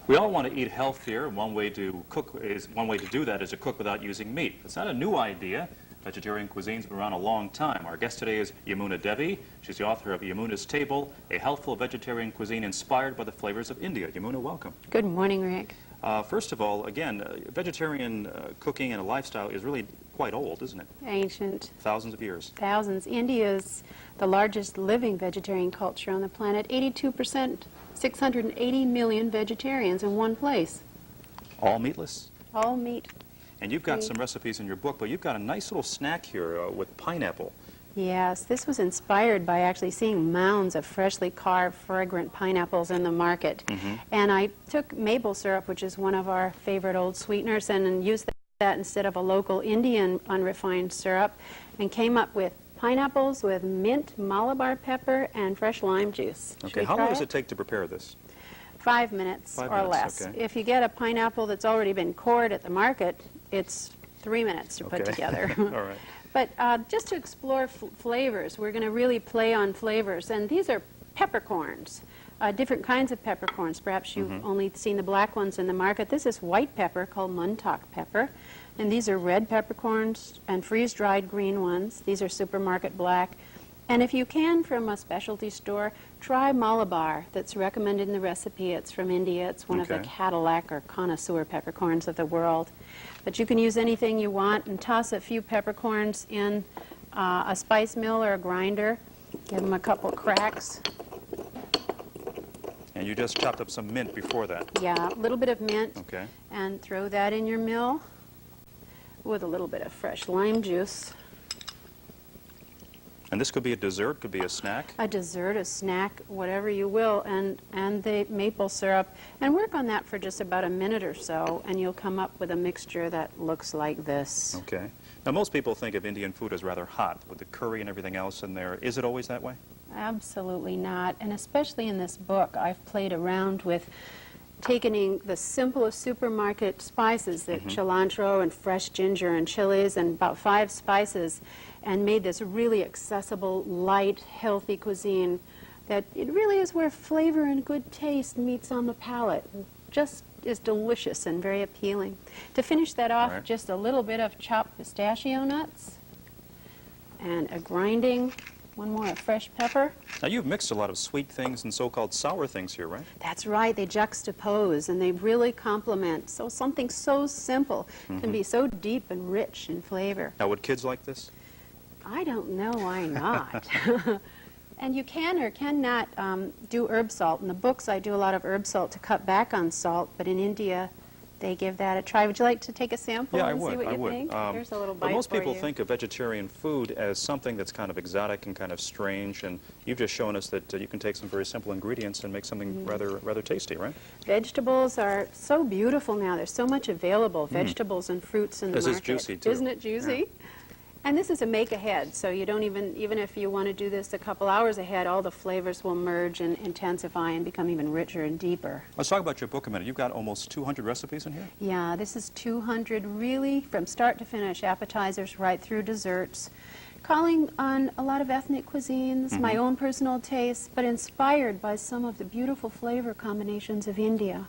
We all want to eat healthier, and one way to do that is to cook without using meat. It's not a new idea. Vegetarian cuisine's been around a long time. Our guest today is Yamuna Devi. She's the author of Yamuna's Table, a healthful vegetarian cuisine inspired by the flavors of India. Yamuna, welcome. Good morning, Rick. First of all, again, vegetarian cooking and a lifestyle is really quite old, isn't it? Ancient. Thousands of years. Thousands. India is the largest living vegetarian culture on the planet. 82%, 680 million vegetarians in one place. All meatless? All meat. And you've got some recipes in your book, but you've got a nice little snack here with pineapple. Yes, this was inspired by actually seeing mounds of freshly carved, fragrant pineapples in the market. And I took maple syrup, which is one of our favorite old sweeteners, and used that instead of a local Indian unrefined syrup, and came up with pineapples with mint, Malabar pepper, and fresh lime juice. Okay, how long does it take to prepare this? 5 minutes 5 or minutes, less. okay. If you get a pineapple that's already been cored at the market, it's 3 minutes to put together. All right. But just to explore flavors, we're going to really play on flavors. And these are peppercorns, different kinds of peppercorns. Perhaps you've only seen the black ones in the market. This is white pepper called muntak pepper. And these are red peppercorns and freeze-dried green ones. These are supermarket black. And if you can, from a specialty store, try Malabar that's recommended in the recipe. It's from India. It's one of the Cadillac or connoisseur peppercorns of the world. But you can use anything you want and toss a few peppercorns in a spice mill or a grinder. Give them a couple cracks. And you just chopped up some mint before that. Yeah, a little bit of mint. Okay. And throw that in your mill with a little bit of fresh lime juice. And this could be a dessert, could be a snack? A dessert, a snack, whatever you will, and the maple syrup. And work on that for just about a minute or so, and you'll come up with a mixture that looks like this. Okay. Now, most people think of Indian food as rather hot, with the curry and everything else in there. Is it always that way? Absolutely not. And especially in this book, I've played around with taking the simplest supermarket spices, the cilantro and fresh ginger and chilies and about 5 spices, and made this really accessible, light, healthy cuisine that it really is where flavor and good taste meets on the palate. Just is delicious and very appealing. To finish that off, just a little bit of chopped pistachio nuts and a grinding, one more of fresh pepper. Now, you've mixed a lot of sweet things and so-called sour things here, right? That's right. They juxtapose and they really complement. So something so simple can be so deep and rich in flavor. Now, would kids like this? I don't know why not. And you can or cannot do herb salt. In the books, I do a lot of herb salt to cut back on salt, but in India, they give that a try. Would you like to take a sample and see what you think? Here's a little bite But most for people you. think of vegetarian food as something that's kind of exotic and kind of strange, and you've just shown us that you can take some very simple ingredients and make something rather tasty, right? Vegetables are so beautiful now. There's so much available, vegetables and fruits in the market. This is juicy, too. Isn't it juicy? Yeah. And this is a make ahead, so you don't even if you want to do this a couple hours ahead, all the flavors will merge and intensify and become even richer and deeper. Let's talk about your book a minute. You've got almost 200 recipes in here? Yeah, this is 200 really from start to finish, appetizers right through desserts, calling on a lot of ethnic cuisines, my own personal tastes, but inspired by some of the beautiful flavor combinations of India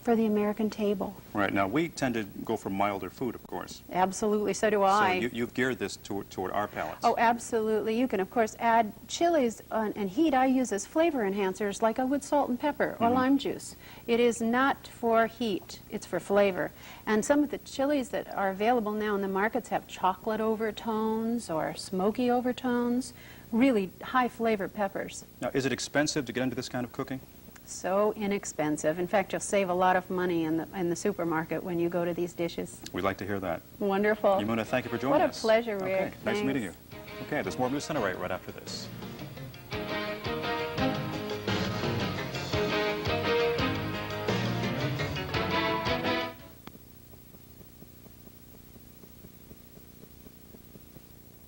for the American table. Right. Now, we tend to go for milder food, of course. Absolutely, so do I. So you've geared this toward our palates. Oh, absolutely. You can, of course, add chilies and heat. I use as flavor enhancers like I would salt and pepper or lime juice. It is not for heat. It's for flavor. And some of the chilies that are available now in the markets have chocolate overtones or smoky overtones, really high flavor peppers. Now, is it expensive to get into this kind of cooking? So inexpensive. In fact, you'll save a lot of money in the supermarket when you go to these dishes. We'd like to hear that. Wonderful. Yamuna, thank you for joining us. What a pleasure, Rick. Okay, nice meeting you. Okay, there's more Moose Center right after this.